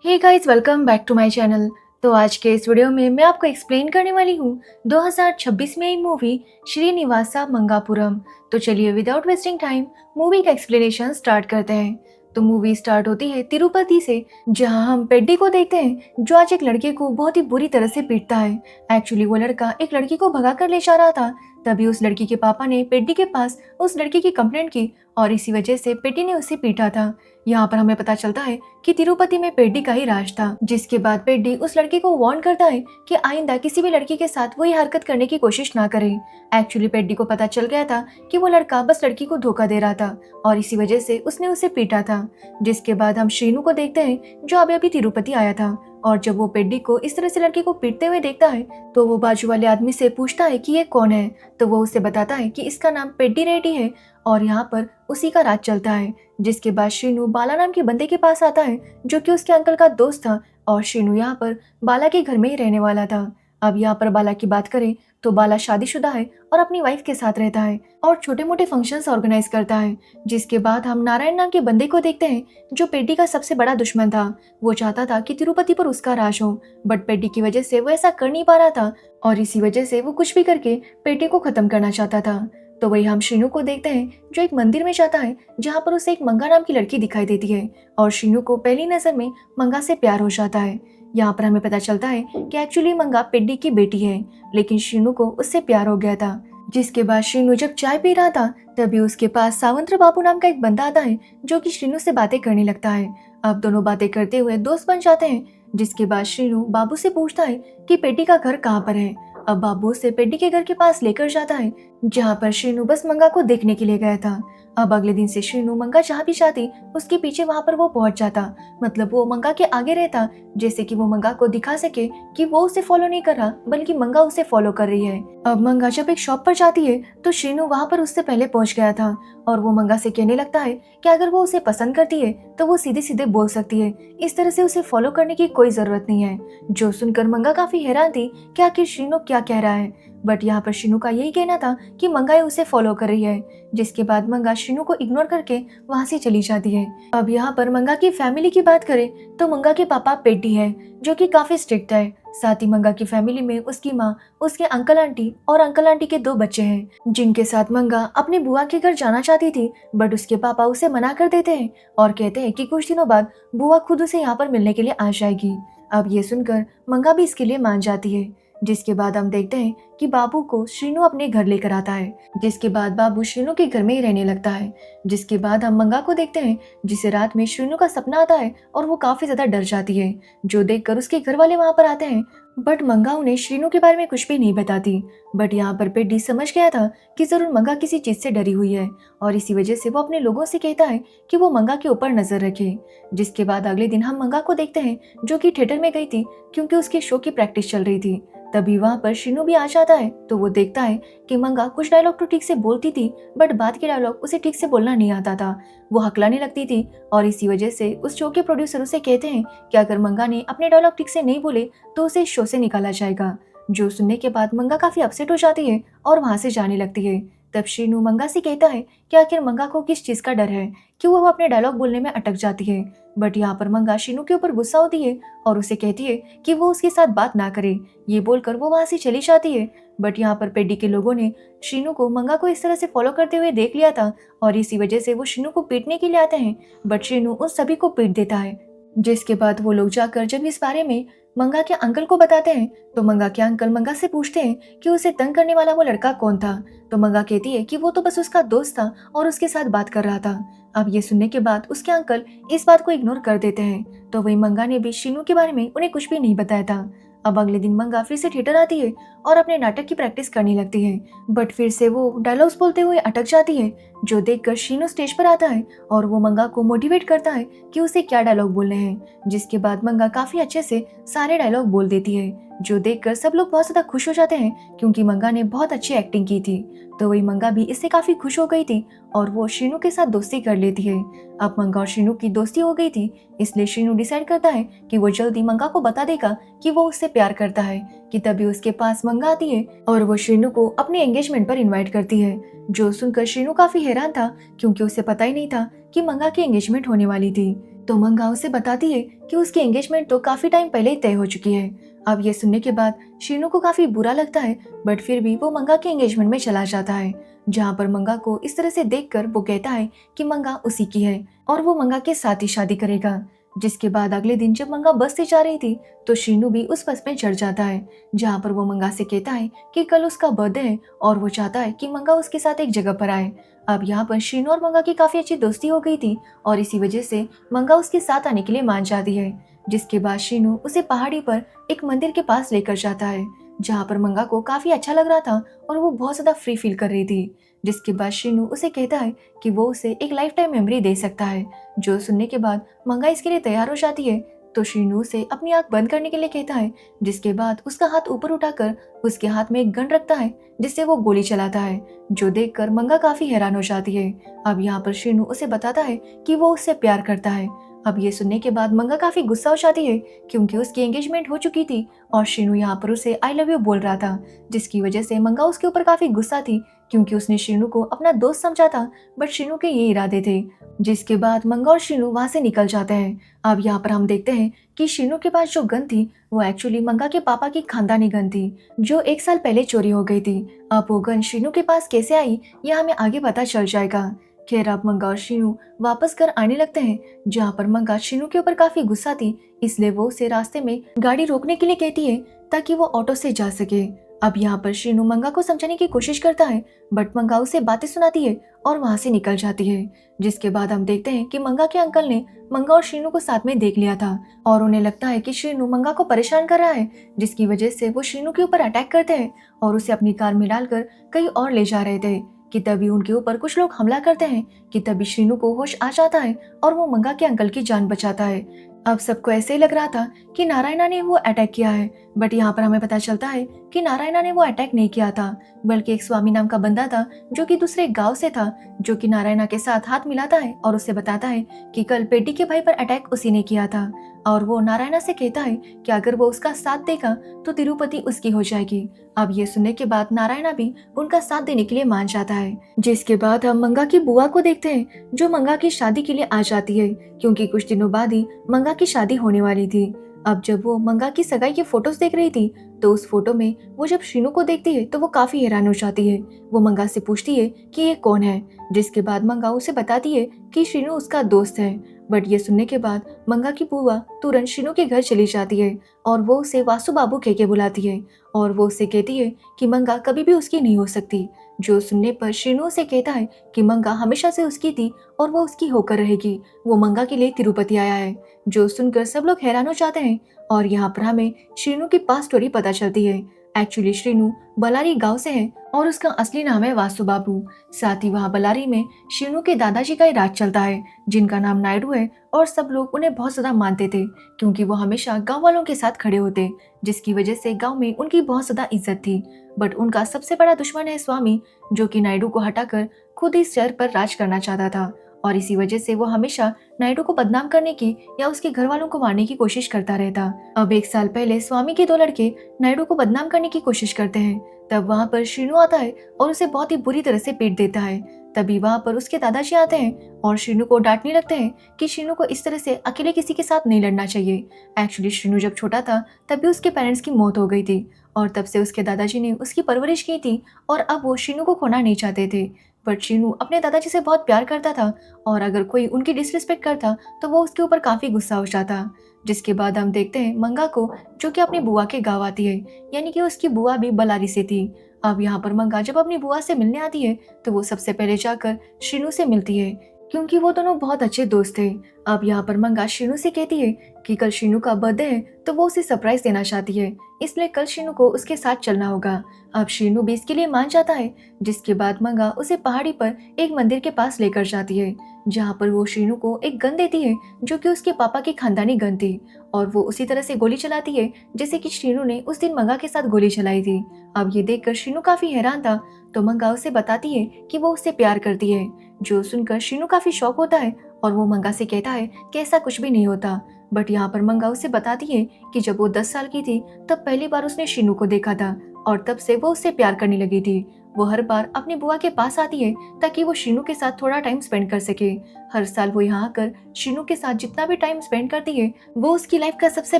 Hey guys, welcome back to my channel. तो आज के इस वीडियो में मैं आपको एक्सप्लेन करने वाली हूँ 2026 में आई मूवी श्रीनिवासा मंगापुरम। तो चलिए विदाउट वेस्टिंग टाइम मूवी का एक्सप्लेनेशन स्टार्ट करते हैं। तो मूवी स्टार्ट होती है तिरुपति से, जहां हम पेड्डी को देखते हैं जो आज एक लड़के को बहुत ही बुरी तरह से पीटता है। एक्चुअली वो लड़का एक लड़की को भगा कर ले जा रहा था। तभी उस लड़की के पापा ने पेड्डी के पास उस लड़की की कंप्लेंट की और इसी वजह से पेड्डी ने उसे पीटा था। यहाँ पर हमें पता चलता है कि तिरुपति में पेड्डी का ही राज था, जिसके बाद पेड्डी उस लड़के को वार्न करता है कि आइंदा किसी भी लड़की के साथ वही हरकत करने की कोशिश ना करे। एक्चुअली पेड्डी को पता चल गया था कि वो लड़का बस लड़की को धोखा दे रहा था और इसी वजह से उसने उसे पीटा था। जिसके बाद हम श्रीनू को देखते हैं जो अभी अभी तिरुपति आया था, और जब वो पेड्डी को इस तरह से लड़के को पीटते हुए देखता है तो वो बाजू वाले आदमी से पूछता है कि ये कौन है। तो वो उसे बताता है कि इसका नाम पेड्डी रेड्डी है और यहाँ पर उसी का राज चलता है। जिसके बाद श्रीनू बाला नाम के बंदे के पास आता है जो कि उसके अंकल का दोस्त था, और श्रीनू यहाँ पर बाला के घर में ही रहने वाला था। अब यहाँ पर बाला की बात करें तो बाला शादीशुदा है और अपनी वाइफ के साथ रहता है और छोटे मोटे फंक्शंस ऑर्गेनाइज करता है। जिसके बाद हम नारायण नाम के बंदे को देखते हैं जो पेड्डी का सबसे बड़ा दुश्मन था। वो चाहता था कि तिरुपति पर उसका राज हो, बट पेड्डी की वजह से वो ऐसा कर नहीं पा रहा था और इसी वजह से वो कुछ भी करके पेड्डी को खत्म करना चाहता था। तो वही हम श्रीनू को देखते हैं जो एक मंदिर में जाता है जहाँ पर उसे एक मंगा नाम की लड़की दिखाई देती है और श्रीनू को पहली नजर में मंगा से प्यार हो जाता है। यहाँ पर हमें पता चलता है कि एक्चुअली मंगा पेड्डी की बेटी है, लेकिन श्रीनू को उससे प्यार हो गया था। जिसके बाद श्रीनू जब चाय पी रहा था तभी उसके पास सावंत्र बाबू नाम का एक बंदा आता है जो कि श्रीनू से बातें करने लगता है। अब दोनों बातें करते हुए दोस्त बन जाते हैं। जिसके बाद श्रीनू बाबू से पूछता है कि पेड्डी का घर कहाँ पर है। अब बाबू उसे पेड्डी के घर के पास लेकर जाता है जहाँ पर श्रीनू बस मंगा को देखने के लिए गया था। अब अगले दिन से श्रीनू मंगा जहाँ भी जाती उसके पीछे वहाँ पर वो पहुंच जाता, मतलब वो मंगा के आगे रहता, जैसे कि वो मंगा को दिखा सके कि वो उसे फॉलो नहीं कर रहा बल्कि मंगा उसे फॉलो कर रही है। अब मंगा जब एक शॉप पर जाती है तो श्रीनू वहाँ पर उससे पहले पहुंच गया था और वो मंगा से कहने लगता है कि अगर वो उसे पसंद करती है तो वो सीधे सीधे बोल सकती है, इस तरह से उसे फॉलो करने की कोई जरूरत नहीं है। जो सुनकर मंगा काफी हैरान थी कि आखिर श्रीनू क्या कह रहा है, बट यहाँ पर श्रीनू का यही कहना था कि मंगा उसे फॉलो कर रही है। जिसके बाद मंगा श्रीनू को इग्नोर करके वहाँ से चली जाती है। अब यहाँ पर मंगा की फैमिली की बात करें तो मंगा के पापा पेड्डी है जो कि काफी स्ट्रिक्ट है। साथ ही मंगा की फैमिली में उसकी माँ, उसके अंकल आंटी और अंकल आंटी के 2 बच्चे हैं जिनके साथ मंगा अपने बुआ के घर जाना चाहती थी, बट उसके पापा उसे मना कर देते हैं और कहते हैं कि कुछ दिनों बाद बुआ खुद उसे यहाँ पर मिलने के लिए आ जाएगी। अब ये सुनकर मंगा भी इसके लिए मान जाती है। जिसके बाद हम देखते हैं कि बाबू को श्रीनू अपने घर लेकर आता है। जिसके बाद बाबू श्रीनू के घर में ही रहने लगता है। जिसके बाद हम मंगा को देखते हैं जिसे रात में श्रीनू का सपना आता है और वो काफी ज्यादा डर जाती है, जो देखकर उसके घर वाले वहां पर आते हैं, बट मंगा उन्हें श्रीनू के बारे में कुछ भी नहीं बताती। बट यहाँ पर पेड्डी समझ गया था कि जरूर मंगा किसी चीज से डरी हुई है और इसी वजह से वो अपने लोगों से कहता है कि वो मंगा के ऊपर नजर रखे। जिसके बाद अगले दिन हम मंगा को देखते हैं जो कि थिएटर में गई थी क्योंकि उसके शो की प्रैक्टिस चल रही थी। तभी वहाँ पर श्रीनू भी आ जाता है तो वो देखता है कि मंगा कुछ डायलॉग तो ठीक से बोलती थी, बट बाद के डायलॉग उसे ठीक से बोलना नहीं आता था, वो हकलाने लगती थी और इसी वजह से उस शो के प्रोड्यूसर उसे कहते हैं कि अगर मंगा ने अपने डायलॉग ठीक से नहीं बोले तो उसे इस शो से निकाला जाएगा। जो सुनने के बाद मंगा काफी अपसेट हो जाती है और वहां से जाने लगती है। तब श्रीनू मंगा से कहता है कि आखिर मंगा को किस चीज का डर है, क्यों वो अपने डायलॉग बोलने में अटक जाती है। बट यहाँ पर मंगा श्रीनू के ऊपर गुस्सा होती है और उसे कहती है कि वो उसके साथ बात ना करे। ये बोलकर वो वहां से चली जाती है। बट यहाँ पर पेड्डी के लोगों ने श्रीनू को मंगा को इस तरह से फॉलो करते हुए देख लिया था और इसी वजह से वो श्रीनू को पीटने के लिए आते हैं, बट श्रीनू उन सभी को पीट देता है। जिसके बाद वो लोग जाकर जब इस बारे में मंगा के अंकल को बताते हैं तो मंगा के अंकल मंगा से पूछते हैं कि उसे तंग करने वाला वो लड़का कौन था। तो मंगा कहती है कि वो तो बस उसका दोस्त था और उसके साथ बात कर रहा था। अब ये सुनने के बाद उसके अंकल इस बात को इग्नोर कर देते हैं। तो वही मंगा ने भी श्रीनू के बारे में उन्हें कुछ भी नहीं बताया था। अब अगले दिन मंगा फिर से थिएटर आती है और अपने नाटक की प्रैक्टिस करने लगती है, बट फिर से वो डायलॉग्स बोलते हुए अटक जाती है, जो देखकर श्रीनू स्टेज पर आता है और वो मंगा को मोटिवेट करता है कि उसे क्या डायलॉग बोलने हैं। जिसके बाद मंगा काफी अच्छे से सारे डायलॉग बोल देती है, जो देखकर सब लोग बहुत ज्यादा खुश हो जाते हैं क्योंकि मंगा ने बहुत अच्छी एक्टिंग की थी। तो वही मंगा भी इससे काफी खुश हो गई थी और वो श्रीनू के साथ दोस्ती कर लेती है। अब मंगा और श्रीनू की दोस्ती हो गई थी, इसलिए श्रीनू डिसाइड करता है कि वो जल्दी मंगा को बता देगा कि वो उससे प्यार करता है। कि तभी उसके पास मंगा आती है और वो श्रीनू को अपने एंगेजमेंट पर इनवाइट करती है। जो सुनकर श्रीनू काफी हैरान था क्योंकि उसे पता ही नहीं था कि मंगा की एंगेजमेंट होने वाली थी। तो मंगा उसे बताती है कि उसकी एंगेजमेंट तो काफी टाइम पहले ही तय हो चुकी है। अब ये सुनने के बाद शीनू को काफी बुरा लगता है, बट फिर भी वो मंगा के एंगेजमेंट में चला जाता है, जहाँ पर मंगा को इस तरह से देखकर वो कहता है कि मंगा उसी की है और वो मंगा के साथ ही शादी करेगा। जिसके बाद अगले दिन जब मंगा बस से जा रही थी तो शीनू भी उस बस में चढ़ जाता है, जहाँ पर वो मंगा से कहता है कि कल उसका बर्थडे है और वो चाहता है कि मंगा उसके साथ एक जगह पर आए। अब यहाँ पर शीनू और मंगा की काफी अच्छी दोस्ती हो गई थी और इसी वजह से मंगा उसके साथ आने के लिए मान जाती है। जिसके बाद शीनू उसे पहाड़ी पर एक मंदिर के पास लेकर जाता है, जहाँ पर मंगा को काफी अच्छा लग रहा था और वो बहुत ज्यादा फ्री फील कर रही थी। जिसके बाद शीनू उसे कहता है कि वो उसे एक लाइफ टाइम मेमोरी दे सकता है। जो सुनने के बाद मंगा इसके लिए तैयार हो जाती है, तो शीनू उसे अपनी आंख बंद करने के लिए कहता है। जिसके बाद उसका हाथ ऊपर उठाकर उसके हाथ में एक गन रखता है, जिससे वो गोली चलाता है, जो देखकर मंगा काफी हैरान हो जाती है। अब यहाँ पर शीनू उसे बताता है कि वो उससे प्यार करता है। अब ये सुनने के बाद मंगा काफी गुस्सा हो जाती है, क्योंकि उसकी एंगेजमेंट हो चुकी थी और शीनू यहाँ पर उसे आई लव यू बोल रहा था, जिसकी वजह से मंगा उसके ऊपर काफी गुस्सा थी, क्योंकि उसने शीनू को अपना दोस्त समझा था, बट शीनू के ये इरादे थे। जिसके बाद मंगा और शीनू वहां से निकल जाते हैं। अब यहाँ पर हम देखते हैं कि शीनू के पास जो गन थी वो एक्चुअली मंगा के पापा की खानदानी गन थी, जो 1 साल पहले चोरी हो गई थी। अब वो गन शीनू के पास कैसे आई ये हमें आगे पता चल जाएगा। खैर, अब मंगा और शीनू वापस घर आने लगते हैं, जहाँ पर मंगा शीनू के ऊपर काफी गुस्सा थी, इसलिए वो उसे रास्ते में गाड़ी रोकने के लिए कहती है ताकि वो ऑटो से जा सके। अब यहाँ पर शीनू मंगा को समझाने की कोशिश करता है, बट मंगा उसे बातें सुनाती है और वहां से निकल जाती है। जिसके बाद हम देखते हैं कि मंगा के अंकल ने मंगा और शीनू को साथ में देख लिया था और उन्हें लगता है कि शीनू मंगा को परेशान कर रहा है, जिसकी वजह से वो शीनू के ऊपर अटैक करते हैं और उसे अपनी कार में डालकर कहीं और ले जा रहे थे कि तभी उनके ऊपर कुछ लोग हमला करते हैं कि तभी शीनू को होश आ जाता है और वो मंगा के अंकल की जान बचाता है। अब सबको ऐसे ही लग रहा था कि नारायणा ने वो अटैक किया है, बट यहाँ पर हमें पता चलता है कि नारायणा ने वो अटैक नहीं किया था, बल्कि एक स्वामी नाम का बंदा था जो कि दूसरे गांव से था, जो कि नारायणा के साथ हाथ मिलाता है और उसे बताता है कि कल पेड्डी के भाई पर अटैक उसी ने किया था। और वो नारायणा से कहता है कि अगर वो उसका साथ देगा तो तिरुपति उसकी हो जाएगी। अब ये सुनने के बाद नारायणा भी उनका साथ देने के लिए मान जाता है। जिसके बाद हम मंगा की बुआ को देखते हैं, जो मंगा की शादी के लिए आ जाती है, क्योंकि कुछ दिनों बाद ही मंगा की शादी होने वाली थी। अब जब वो मंगा की सगाई की फोटोज देख रही थी तो उस फोटो में वो जब शीनू को देखती है तो वो काफी हैरान हो जाती है। वो मंगा से पूछती है कि ये कौन है, जिसके बाद मंगा उसे बताती है कि शीनू उसका दोस्त है। बट ये सुनने के बाद मंगा की बुआ तुरंत शीनू के घर चली जाती है और वो उसे वासु बाबू कह के बुलाती है और वो उसे कहती है कि मंगा कभी भी उसकी नहीं हो सकती। जो सुनने पर शीनू उसे कहता है कि मंगा हमेशा से उसकी थी और वो उसकी होकर रहेगी, वो मंगा के लिए तिरुपति आया है। जो सुनकर सब लोग हैरान हो जाते हैं और यहाँ पर हमें शीनू की पास्ट स्टोरी पता चलती है। एक्चुअली शीनू बलारी गांव से है और उसका असली नाम है वासु बाबू। साथ ही वहाँ बलारी में शीनू के दादाजी का ही राज चलता है, जिनका नाम नायडू है, और सब लोग उन्हें बहुत ज्यादा मानते थे, क्योंकि वो हमेशा गांव वालों के साथ खड़े होते, जिसकी वजह से गांव में उनकी बहुत ज्यादा इज्जत थी। बट उनका सबसे बड़ा दुश्मन है स्वामी, जो कि नायडू को हटाकर खुद इस शहर पर राज करना चाहता था, और इसी वजह से वो हमेशा नायडू को बदनाम करने की या उसके घर वालों को मारने की कोशिश करता रहता। अब 1 साल पहले स्वामी के 2 लड़के नायडू को बदनाम करने की कोशिश करते हैं। तब वहाँ पर शीनू आता है और उसे बहुत ही बुरी तरह से पीट देता है। तभी वहाँ पर उसके दादाजी आते हैं और शीनू को डांटने लगते हैं कि शीनू को इस तरह से अकेले किसी के साथ नहीं लड़ना चाहिए। एक्चुअली शीनू जब छोटा था तभी उसके पेरेंट्स की मौत हो गई थी और तब से उसके दादाजी ने उसकी परवरिश की थी और अब वो शीनू को खोना नहीं चाहते थे। बट शीनू अपने दादाजी से बहुत प्यार करता था और अगर कोई उनकी डिसरिस्पेक्ट करता तो वो उसके ऊपर काफी गुस्सा हो जाता। जिसके बाद हम देखते हैं मंगा को, जो कि अपनी बुआ के गाँव आती है, यानी कि उसकी बुआ भी बलारी से थी। अब यहाँ पर मंगा जब अपनी बुआ से मिलने आती है तो वो सबसे पहले जाकर शीनू से मिलती है, क्योंकि वो दोनों बहुत अच्छे दोस्त थे। अब यहाँ पर मंगा शीनू से कहती है कि कल शीनू का बर्थडे है तो वो उसे सरप्राइज देना चाहती है, इसलिए कल शीनू को उसके साथ चलना होगा। अब शीनू भी इसके लिए मान जाता है। जिसके बाद मंगा उसे पहाड़ी पर एक मंदिर के पास लेकर जाती है, जहाँ पर वो शीनू को एक गन देती है, जो कि उसके पापा की खानदानी गन थी, और वो उसी तरह से गोली चलाती है जैसे कि शीनू ने उस दिन मंगा के साथ गोली चलाई थी। अब ये देखकर शीनू काफी हैरान था, तो मंगा उसे बताती है कि वो उससे प्यार करती है। जो सुनकर शीनू काफी शॉक होता है और वो मंगा से कहता है कि ऐसा कुछ भी नहीं होता। बट यहाँ पर मंगा उसे बताती है कि जब वो 10 साल की थी तब पहली बार उसने शीनू को देखा था और तब से वो उससे प्यार करने लगी थी। वो हर बार अपनी बुआ के पास आती है ताकि वो शीनू के साथ थोड़ा टाइम स्पेंड कर सके। हर साल वो यहाँ आकर शीनू के साथ जितना भी टाइम स्पेंड करती है वो उसकी लाइफ का सबसे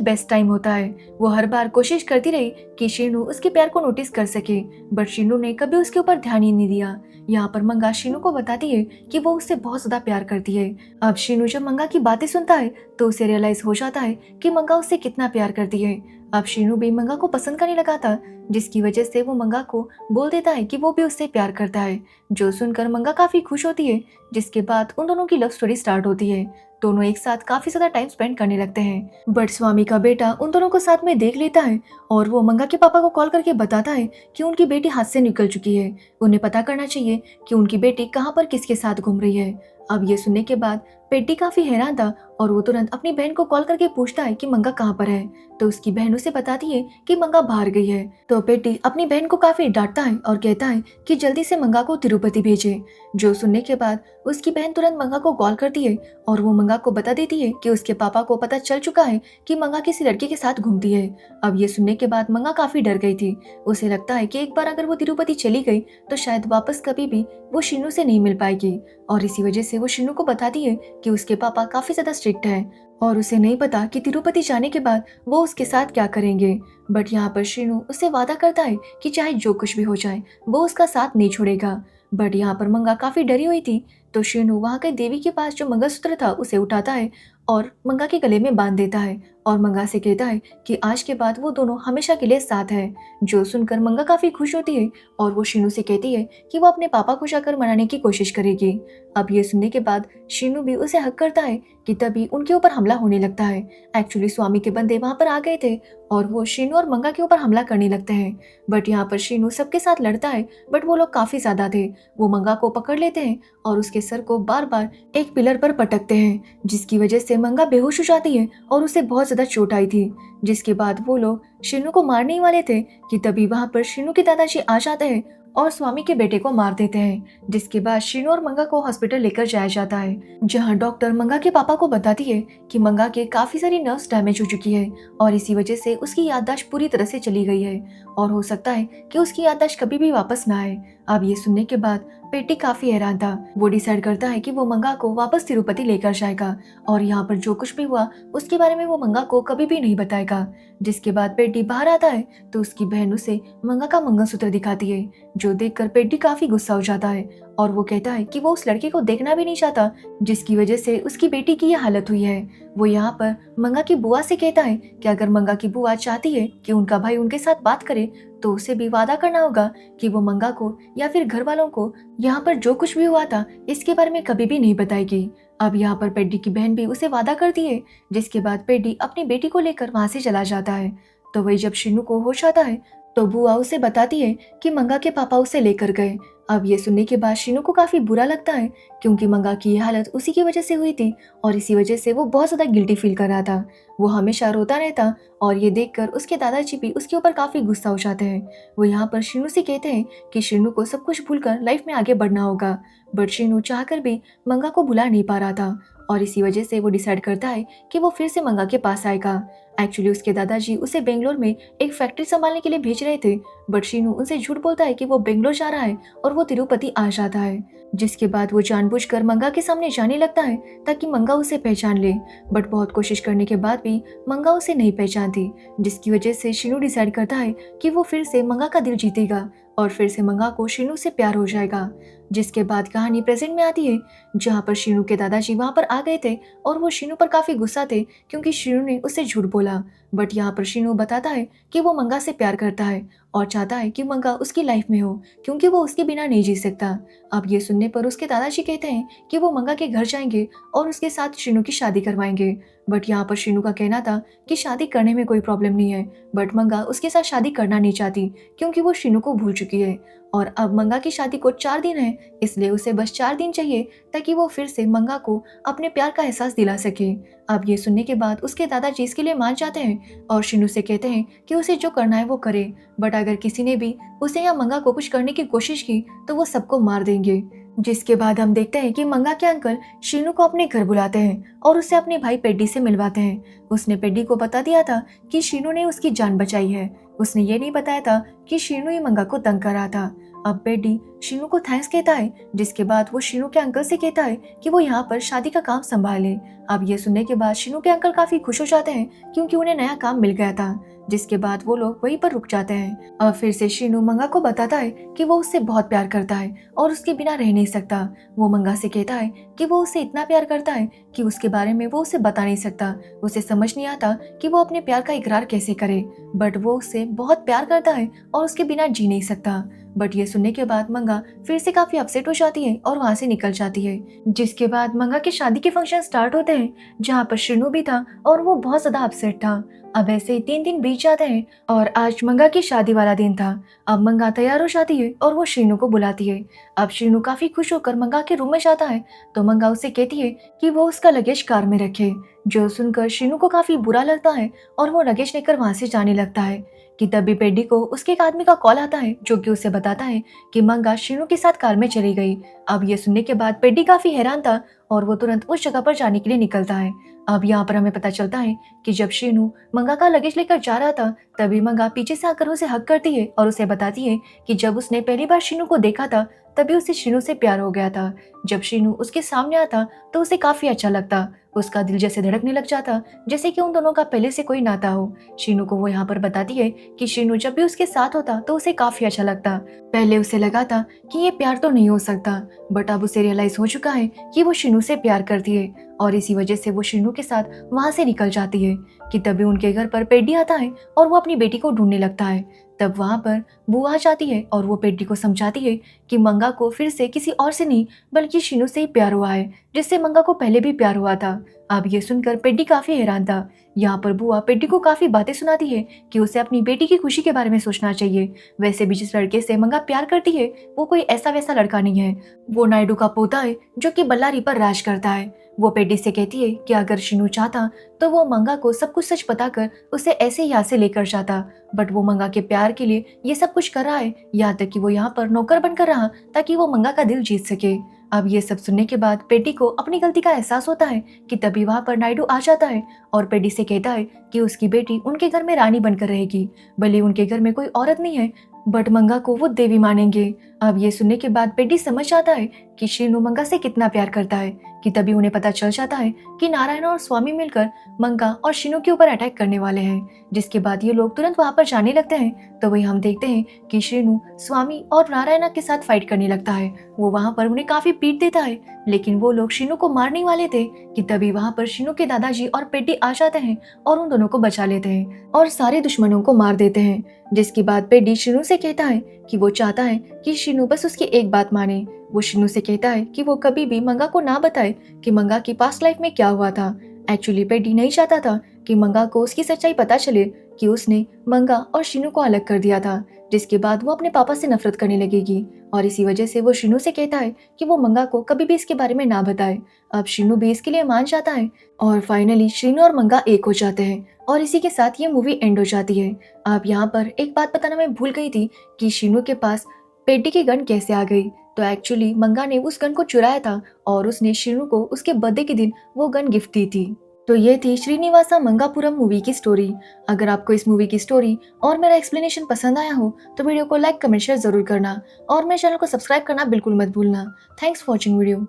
बेस्ट टाइम होता है। वो हर बार कोशिश करती रही कि शीनू उसके प्यार को नोटिस कर सके, बट शीनू ने कभी उसके ऊपर ध्यान ही नहीं दिया। यहाँ पर मंगा शीनू को बताती है कि वो उससे बहुत ज्यादा प्यार करती है। अब शीनू जब मंगा की बातें सुनता है तो उसे रियलाइज हो जाता है कि मंगा उससे कितना प्यार करती है। अब शीनू भी मंगा को पसंद करने लगा था, जिसकी वजह से वो मंगा को बोल देता है कि वो भी उससे प्यार करता है, जो सुनकर मंगा काफी खुश होती है। जिसके बाद उन दोनों की लव स्टोरी स्टार्ट होती है। दोनों एक साथ काफी ज्यादा टाइम स्पेंड करने लगते हैं, बट स्वामी का बेटा उन दोनों को साथ में देख लेता है और वो मंगा के पापा को कॉल करके बताता है कि उनकी बेटी हाथ से निकल चुकी है। उन्हें पता करना चाहिए कि उनकी बेटी कहाँ पर किसके साथ घूम रही है। अब ये सुनने के बाद पेड्डी काफी हैरान था और वो तुरंत अपनी बहन को कॉल करके पूछता है कि मंगा कहाँ पर है। तो उसकी बहन उसे बताती है कि मंगा बाहर गई है। तो पेड्डी अपनी बहन को काफी डांटता है और कहता है कि जल्दी से मंगा को तिरुपति भेजे। जो सुनने के बाद उसकी बहन तुरंत मंगा को कॉल करती है और वो मंगा को बता देती है कि उसके पापा को पता चल चुका है कि मंगा किसी लड़के के साथ घूमती है। अब ये सुनने के बाद मंगा काफी डर गई थी। उसे लगता है कि एक बार अगर वो तिरुपति चली गई तो शायद वापस कभी भी वो शीनू से नहीं मिल पाएगी, और इसी वजह से वो शीनू को बताती है कि उसके पापा काफी ज्यादा स्ट्रिक्ट है और उसे नहीं पता कि तिरुपति जाने के बाद वो उसके साथ क्या करेंगे। बट यहाँ पर शीनू उससे वादा करता है कि चाहे जो कुछ भी हो जाए वो उसका साथ नहीं छोड़ेगा। बट यहाँ पर मंगा काफी डरी हुई थी, तो शीनू वहाँ के देवी के पास जो मंगलसूत्र था उसे उठाता है और मंगा के गले में बांध देता है और मंगा से कहता है कि आज के बाद वो दोनों हमेशा के लिए साथ है। जो सुनकर मंगा काफी खुश होती है और वो शीनू से कहती है कि वो अपने पापा को जाकर मनाने की कोशिश करेगी। अब ये सुनने के बाद शीनू भी उसे हक करता है कि तभी उनके ऊपर हमला होने लगता है। एक्चुअली स्वामी के बंदे वहां पर आ गए थे और वो शीनू और मंगा के ऊपर हमला करने लगते हैं। बट यहाँ पर शीनू सबके साथ लड़ता है, बट वो लोग काफी ज्यादा थे। वो मंगा को पकड़ लेते हैं और उसके सर को बार बार एक पिलर पर पटकते हैं, जिसकी वजह से मंगा बेहोश हो जाती है और उसे बहुत ज्यादा चोट आई थी। जिसके बाद वो लोग शीनू को मारने ही वाले थे कि तभी वहां पर शीनू के दादाजी आ जाते हैं और स्वामी के बेटे को मार देते हैं। जिसके बाद शीनू और मंगा को हॉस्पिटल लेकर जाया जाता है, जहां डॉक्टर मंगा के पापा को बताती है कि मंगा के काफी सारी नर्व्स डैमेज हो चुकी है और इसी वजह से उसकी याददाश्त पूरी तरह से चली गई है और हो सकता है कि उसकी याददाश्त कभी भी वापस ना आए। अब ये सुनने के बाद पेटी काफी हैरान था। वो डिसाइड करता है कि वो मंगा को वापस तिरुपति लेकर जाएगा और यहाँ पर जो कुछ भी हुआ उसके बारे में वो मंगा को कभी भी नहीं बताएगा। जिसके बाद पेटी बाहर आता है तो उसकी बहन उसे मंगा का मंगलसूत्र दिखाती है, जो देखकर पेटी काफी गुस्सा हो जाता है और वो कहता है कि वो उस लड़के को देखना भी नहीं चाहता जिसकी वजह से उसकी बेटी की यह हालत हुई है। वो यहाँ पर मंगा की बुआ से कहता है कि अगर मंगा की बुआ चाहती है कि उनका भाई उनके साथ बात करे तो उसे भी वादा करना होगा कि वो मंगा को या फिर घर वालों को यहाँ पर जो कुछ भी हुआ था इसके बारे में कभी भी नहीं बताएगी। अब यहाँ पर पेड्डी की बहन भी उसे वादा करती है, जिसके बाद पेड्डी अपनी बेटी को लेकर वहां से चला जाता है। तो वही जब शीनू को होश आता है तो बुआ उसे बताती है कि मंगा के पापा उसे लेकर गए। अब ये सुनने के बाद शीनू को काफी बुरा लगता है, क्योंकि मंगा की ये हालत उसी की वजह से हुई थी और इसी वजह से वो बहुत ज्यादा गिल्टी फील कर रहा था। वो हमेशा रोता रहता और ये देखकर उसके दादाजी भी उसके ऊपर काफी गुस्सा हो जाते हैं। वो यहाँ पर शीनू से कहते हैं कि शीनू को सब कुछ भूलकर लाइफ में आगे बढ़ना होगा, बट शीनू चाहकर भी मंगा को भुला नहीं पा रहा था और इसी वजह से वो डिसाइड करता है कि वो फिर से मंगा के पास आएगा। एक्चुअली उसके दादाजी उसे बेंगलोर में एक फैक्ट्री संभालने के लिए भेज रहे थे, बट शीनू उनसे झूठ बोलता है कि वो बेंगलोर जा रहा है और वो तिरुपति आ जाता है। जिसके बाद वो जानबूझकर मंगा के सामने जाने लगता है ताकि मंगा उसे पहचान ले, बट बहुत कोशिश करने के बाद भी मंगा उसे नहीं पहचानती, जिसकी वजह से शीनू डिसाइड करता है कि वो फिर से मंगा का दिल जीतेगा और फिर से मंगा को शीनू से प्यार हो जाएगा। जिसके बाद कहानी प्रेजेंट में आती है, जहाँ पर शीनू के दादाजी वहाँ पर आ गए थे और वो शीनू पर काफी गुस्सा थे क्योंकि शीनू ने उससे झूठ बोला। बट यहाँ पर शीनू बताता है कि वो मंगा से प्यार करता है और चाहता है कि मंगा उसकी लाइफ में हो, क्योंकि वो उसके बिना नहीं जी सकता। अब ये सुनने पर उसके दादाजी कहते हैं कि वो मंगा के घर जाएंगे और उसके साथ शीनू की शादी करवाएंगे। बट यहाँ पर शीनू का कहना था कि शादी करने में कोई प्रॉब्लम नहीं है, बट मंगा उसके साथ शादी करना नहीं चाहती क्योंकि वो शीनू को भूल चुकी है और अब मंगा की शादी को 4 दिन है, इसलिए उसे बस 4 दिन चाहिए ताकि वो फिर से मंगा को अपने प्यार का एहसास दिला सके। अब ये सुनने के बाद उसके दादाजी इसके लिए मान जाते हैं और शीनू से कहते हैं कि उसे जो करना है वो करे, बट अगर किसी ने भी उसे या मंगा को कुछ करने की कोशिश की तो वो सबको मार देंगे। जिसके बाद हम देखते हैं कि मंगा के अंकल शीनू को अपने घर बुलाते हैं और उसे अपने भाई पेड्डी से मिलवाते हैं। उसने पेड्डी को बता दिया था कि शीनू ने उसकी जान बचाई है, उसने ये नहीं बताया था कि शीनू ही मंगा को तंग कर रहा था। अब पेडी शीनू को थैंक्स कहता है, जिसके बाद वो शीनू के अंकल से कहता है कि वो यहाँ पर शादी का काम संभाले। अब ये सुनने के बाद शीनू के अंकल काफी खुश हो जाते हैं क्योंकि उन्हें नया काम मिल गया था, जिसके बाद वो लोग वहीं पर रुक जाते हैं। अब फिर से शीनू मंगा को बताता है कि वो उससे बहुत प्यार करता है और उसके बिना रह नहीं सकता। वो मंगा से कहता है कि वो उससे इतना प्यार करता है कि उसके बारे में वो उसे बता नहीं सकता। उसे समझ नहीं आता कि वो अपने प्यार का इकरार कैसे करे, बट वो उससे बहुत प्यार करता है और उसके बिना जी नहीं सकता। बट ये सुनने के बाद मंगा फिर से काफी अपसेट हो जाती है और वहां से निकल जाती है। जिसके बाद मंगा के शादी के फंक्शन स्टार्ट होते हैं, जहाँ पर शीनू भी था और वो बहुत ज्यादा अपसेट था। अब ऐसे ही 3 दिन बीत जाते हैं और आज मंगा की शादी वाला दिन था। अब मंगा तैयार हो जाती है और वो शीनू को बुलाती है। अब शीनू काफी खुश होकर मंगा के रूम में जाता है तो मंगा उससे कहती है कि वो उसका लगेज कार में रखे। जो सुनकर शीनू को काफी बुरा लगता है और वो लगेज लेकर वहां से जाने लगता है कि तभी पेडी को उसके एक आदमी का कॉल आता है, जो कि उसे बताता है कि मंगा शीनू के साथ कार में चली गई। अब ये सुनने के बाद पेडी काफी हैरान था और वो तुरंत उस जगह पर जाने के लिए निकलता है। अब यहाँ पर हमें पता चलता है कि जब शीनू मंगा का लगेज लेकर जा रहा था, तभी मंगा पीछे से आकर उसे हक करती है और उसे बताती है कि जब उसने पहली बार शीनू को देखा था तभी उसे शीनू से प्यार हो गया था। जब शीनू उसके सामने आता तो उसे काफी अच्छा लगता, उसका दिल जैसे धड़कने लग जाता जैसे कि उन दोनों का पहले से कोई नाता हो। शीनू को वो यहाँ पर बताती है कि शीनू जब भी उसके साथ होता तो उसे काफी अच्छा लगता। पहले उसे लगा था कि ये प्यार तो नहीं हो सकता, बट अब उसे रियलाइज हो चुका है कि वो शीनू से प्यार करती है और इसी वजह से वो शीनू के साथ वहां से निकल जाती है। कि तभी उनके घर पर पेडी आता है और वो अपनी बेटी को ढूंढने लगता है। तब वहां पर बुआ आ जाती है और वो पेडी को समझाती है कि मंगा को फिर से किसी और से नहीं बल्कि शीनू से ही प्यार हुआ है, जिससे मंगा को पहले भी प्यार हुआ था। अब ये सुनकर पेडी काफी हैरान था। यहाँ पर बुआ पेडी को काफी बातें सुनाती है कि उसे अपनी बेटी की खुशी के बारे में सोचना चाहिए। वैसे भी जिस लड़के से मंगा प्यार करती है वो कोई ऐसा वैसा लड़का नहीं है, वो नायडू का पोता है जो कि बल्लारी पर राज करता है। वो पेडी से कहती है कि अगर शीनू चाहता तो वो मंगा को सब कुछ सच बताकर उसे ऐसे यहाँ से लेकर जाता, बट वो मंगा के प्यार के लिए ये सब कुछ कर रहा है, यहाँ तक कि वो यहाँ पर नौकर बनकर रहा ताकि वो मंगा का दिल जीत सके। अब ये सब सुनने के बाद पेडी को अपनी गलती का एहसास होता है कि तभी वहां पर नायडू आ जाता है और पेडी से कहता है कि उसकी बेटी उनके घर में रानी बनकर रहेगी, भले उनके घर में कोई औरत नहीं है बट मंगा को वो देवी मानेंगे। अब ये सुनने के बाद पेडी समझ जाता है कि शीनू मंगा से कितना प्यार करता है। कि तभी उन्हें पता चल जाता है कि नारायण और स्वामी मिलकर मंगा और शीनू के ऊपर अटैक करने वाले हैं। जिसके बाद ये लोग तुरंत वहां पर जाने लगते हैं तो वही हम देखते हैं कि शीनू स्वामी और नारायणा के साथ फाइट करने लगता है। वो वहां पर उन्हें काफी पीट देता है, लेकिन वो लोग शीनू को मारने वाले थे कि तभी वहां पर शीनू के दादाजी और पेडी आ जाते हैं और उन दोनों को बचा लेते हैं और सारे दुश्मनों को मार देते हैं। जिसके बाद पेडी शीनू से कहता है कि वो चाहता है कि शीनू बस उसकी एक बात माने। वो शीनू से कहता है कि वो कभी भी मंगा को ना बताए कि मंगा की पास्ट लाइफ में क्या हुआ था। एक्चुअली पेडी नहीं चाहता था कि मंगा को उसकी सच्चाई पता चले कि उसने मंगा और शीनू को अलग कर दिया था, जिसके बाद वो अपने पापा से नफरत करने लगेगी और इसी वजह से वो शीनू से कहता है कि वो मंगा को कभी भी इसके बारे में ना बताए। अब शीनू भी इसके लिए मान जाता है और फाइनली शीनू और मंगा एक हो जाते हैं और इसी के साथ ये मूवी एंड हो जाती है। अब यहाँ पर एक बात बताना मैं भूल गई थी कि शीनू के पास पेडी की गन कैसे आ गई। तो एक्चुअली मंगा ने उस गन को चुराया था और उसने शीनू को उसके बर्थडे के दिन वो गन गिफ्ट दी थी। तो ये थी श्रीनिवासा मंगापुरम मूवी की स्टोरी। अगर आपको इस मूवी की स्टोरी और मेरा एक्सप्लेनेशन पसंद आया हो तो वीडियो को लाइक कमेंट शेयर जरूर करना और मेरे चैनल को सब्सक्राइब करना बिल्कुल मत भूलना। Thanks for watching video.